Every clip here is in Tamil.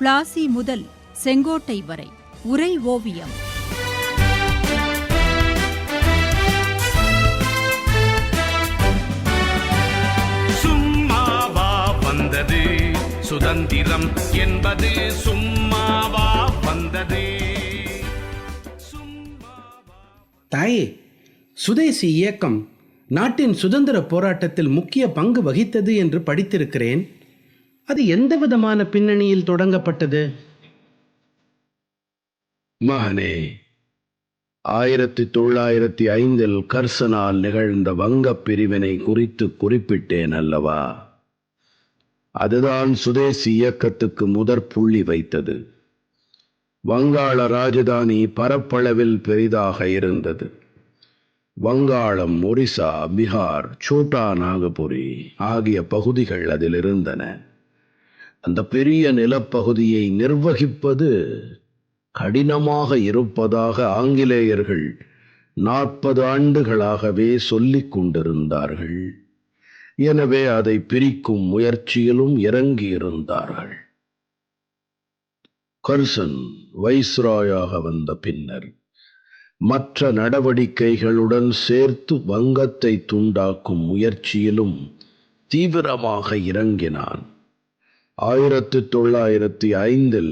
பிளாசி முதல் செங்கோட்டை வரை உரை ஓவியம். சும்மாவா வந்தது சுதந்திரம் என்பது, சும்மாவா வந்தது. தாயே, சுதேசி இயக்கம் நாட்டின் சுதந்திர போராட்டத்தில் முக்கிய பங்கு வகித்தது என்று படித்திருக்கிறேன். அது எந்த விதமான பின்னணியில் தொடங்கப்பட்டது? மகனே, 1905 கர்சனால் நிகழ்ந்த வங்கப் பிரிவினை குறித்து குறிப்பிட்டேன் அல்லவா? அதுதான் சுதேசி இயக்கத்துக்கு முதற் புள்ளி வைத்தது. வங்காள ராஜதானி பரப்பளவில் பெரிதாக இருந்தது. வங்காளம், ஒரிசா, பீகார், சோட்டா நாகபுரி ஆகிய பகுதிகள் அதில் இருந்தன. அந்த பெரிய நிலப்பகுதியை நிர்வகிப்பது கடினமாக இருப்பதாக ஆங்கிலேயர்கள் 40 ஆண்டுகளாகவே சொல்லிக் கொண்டிருந்தார்கள். எனவே அதை பிரிக்கும் முயற்சியிலும் இறங்கியிருந்தார்கள். கர்சன் வைஸ்ராயாக வந்த பின்னர் மற்ற நடவடிக்கைகளுடன் சேர்த்து வங்கத்தை துண்டாக்கும் முயற்சியிலும் தீவிரமாக இறங்கினான். 1905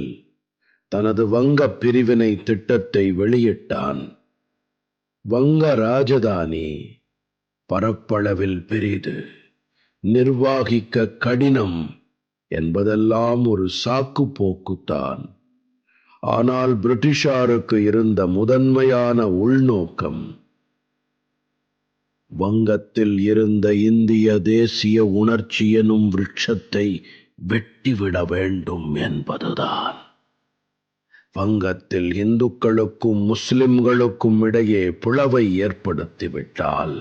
தனது வங்க பிரிவினை திட்டத்தை வெளியிட்டான். வங்க ராஜதானி பரப்பளவில் பெரிது, நிர்வாகிக்க கடினம் என்பதெல்லாம் ஒரு சாக்கு போக்குத்தான். ஆனால் பிரிட்டிஷாருக்கு இருந்த முதன்மையான உள்நோக்கம் வங்கத்தில் இருந்த இந்திய தேசிய உணர்ச்சி எனும் விருட்சத்தை வெட்டிவிட வேண்டும் என்பதுதான். வங்கத்தில் இந்துக்களுக்கும் முஸ்லிம்களுக்கும் இடையே பிளவை ஏற்படுத்திவிட்டால்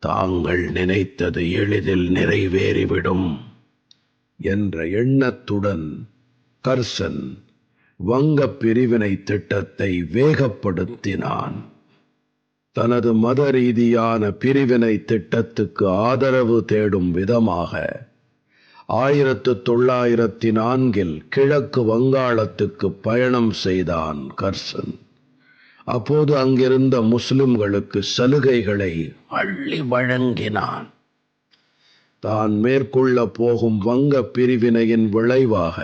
தாங்கள் நினைத்தது எளிதில் நிறைவேறிவிடும் என்ற எண்ணத்துடன் கர்சன் வங்க பிரிவினை திட்டத்தை வேகப்படுத்தினான். தனது மத ரீதியான பிரிவினை திட்டத்துக்கு ஆதரவு தேடும் விதமாக 1904 கிழக்கு வங்காளத்துக்கு பயணம் செய்தான் கர்சன். அப்போது அங்கிருந்த முஸ்லிம்களுக்கு சலுகைகளை அள்ளி வழங்கினான். தான் மேற்கொள்ள போகும் வங்க பிரிவினையின் விளைவாக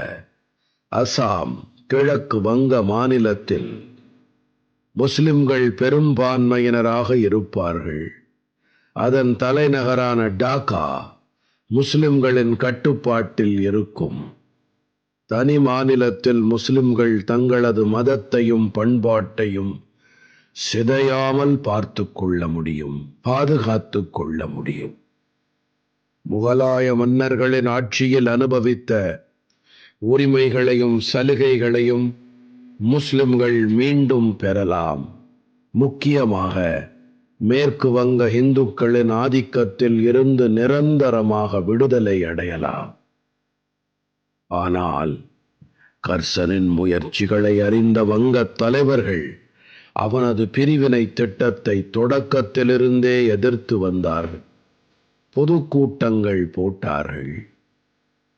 அசாம், கிழக்கு வங்க மாநிலத்தில் முஸ்லிம்கள் பெரும்பான்மையினராக இருப்பார்கள். அதன் தலைநகரான டாக்கா முஸ்லிம்களின் கட்டுப்பாட்டில் இருக்கும். தனி மாநிலத்தில் முஸ்லிம்கள் தங்களது மதத்தையும் பண்பாட்டையும் சிதையாமல் பார்த்து கொள்ள முடியும், பாதுகாத்து கொள்ள முடியும். முகலாய மன்னர்களின் ஆட்சியில் அனுபவித்த உரிமைகளையும் சலுகைகளையும் முஸ்லிம்கள் மீண்டும் பெறலாம். முக்கியமாக மேற்கு வங்க இந்துக்களின் ஆதிக்கத்தில் இருந்து நிரந்தரமாக விடுதலை அடையலாம். ஆனால் கர்சனின் முயற்சிகளை அறிந்த வங்கத் தலைவர்கள் அவனது பிரிவினை திட்டத்தை தொடக்கத்திலிருந்தே எதிர்த்து வந்தார்கள். பொதுக்கூட்டங்கள் போட்டார்கள்,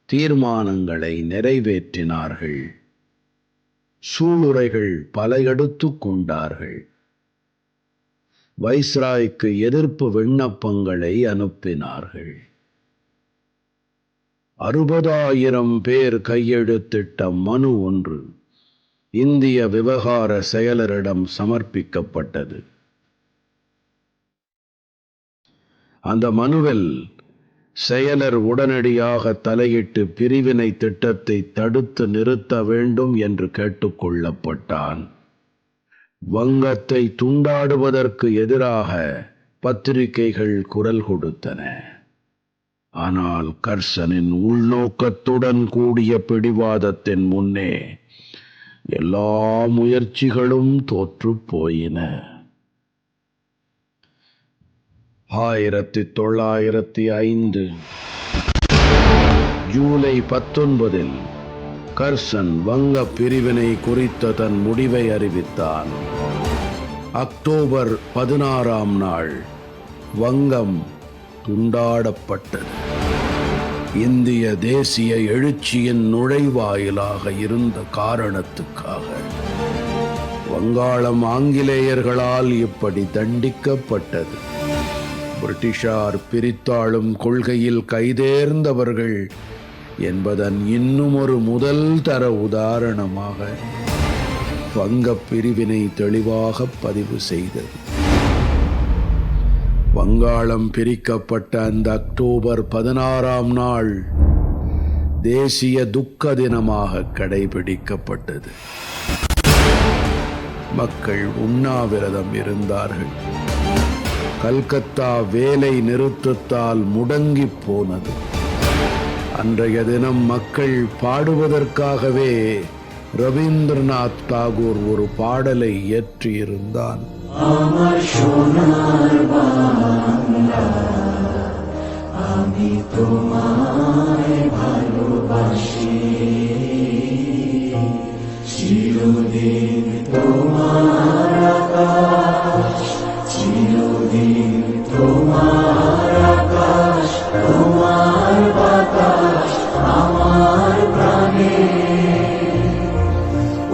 தீர்மானங்களை நிறைவேற்றினார்கள், சூளுரைகள் பல எடுத்துக் கொண்டார்கள். வைஸ்ராய்க்கு எதிர்ப்பு விண்ணப்பங்களை அனுப்பினார்கள். 60,000 பேர் கையெழுத்திட்ட மனு ஒன்று இந்திய விவகார செயலரிடம் சமர்ப்பிக்கப்பட்டது. அந்த மனுவில் செயலர் உடனடியாக தலையிட்டு பிரிவினை திட்டத்தை தடுத்து நிறுத்த வேண்டும் என்று கேட்டுக்கொள்ளப்பட்டான். வங்கத்தை துண்டாடுவதற்கு எதிராக பத்திரிகைகள் குரல் கொடுத்தன. ஆனால் கர்சனின் உள்நோக்கத்துடன் கூடிய பிடிவாதத்தின் முன்னே எல்லா முயற்சிகளும் தோற்றுப் போயின. 1905 ஜூலை 19 கர்சன் வங்க பிரிவினை குறித்த தன் முடிவை அறிவித்தான். அக்டோபர் 16 வங்கம் துண்டாடப்பட்டது. இந்திய தேசிய எழுச்சியின் நுழைவாயிலாக இருந்த காரணத்துக்காக வங்காளம் ஆங்கிலேயர்களால் இப்படி தண்டிக்கப்பட்டது. பிரிட்டிஷார் பிரித்தாளும் கொள்கையில் கைதேர்ந்தவர்கள் என்பதன் இன்னும் ஒரு முதல் தர உதாரணமாக வங்கப் பிரிவினை தெளிவாக பதிவு செய்தது. வங்காளம் பிரிக்கப்பட்ட அந்த அக்டோபர் 16ஆம் நாள் தேசிய துக்க தினமாக கடைபிடிக்கப்பட்டது. மக்கள் உண்ணாவிரதம் இருந்தார்கள். கல்கத்தா வேலை நிறுத்தத்தால் முடங்கி போனது. அன்றைய தினம் மக்கள் பாடுவதற்காகவே ரவீந்திரநாத் தாகூர் ஒரு பாடலை இயற்றியிருந்தான். আমার সোনার বাংলা, আমি তোমায় ভালোবাসি, চিরদিন তোমার আকাশ, চিরদিন তোমার আকাশ, তোমার বাতাস আমার প্রাণে.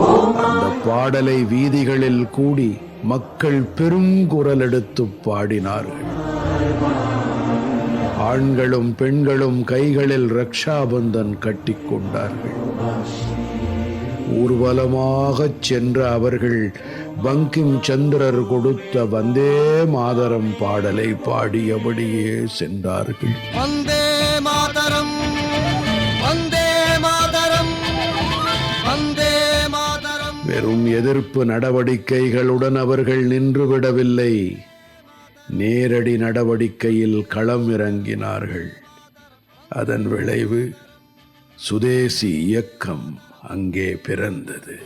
அந்த பாடலை வீதிகளில் கூடி மக்கள் பெருங்குரல் எடுத்து பாடினார்கள். ஆண்களும் பெண்களும் கைகளில் ரக்ஷாபந்தன் கட்டிக்கொண்டார்கள். ஊர்வலமாகச் சென்ற அவர்கள் பங்கிம் சந்திரர் கொடுத்த வந்தே மாதரம் பாடலை பாடியபடியே சென்றார்கள். வந்தே மாதரம், வந்தே மாதரம், வந்தே மாதரம். வெறும் எதிர்ப்பு நடவடிக்கைகளுடன் அவர்கள் நின்றுவிடவில்லை. நேரடி நடவடிக்கையில் களம் இறங்கினார்கள். அதன் விளைவு சுதேசி இயக்கம் அங்கே பிறந்தது.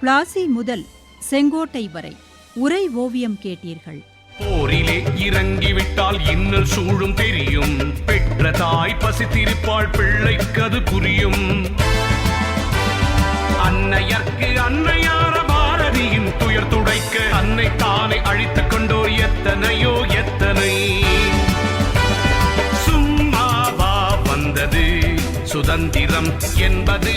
பிளாசி முதல் செங்கோட்டை வரை உரை ஓவியம் கேட்டீர்கள். போரிலே இறங்கிவிட்டால் இன்னல் சூழும் தெரியும். பெற்ற தாய் பசித்திருப்பாள், பிள்ளைக்கது புரியும். அன்னையர்க்கு அன்னையார பாரதியின் துயர் துடைக்க அன்னை தானை அழித்துக் கொண்டோர் எத்தனையோ எத்தனை. சும்மாவா வந்தது சுதந்திரம் என்பது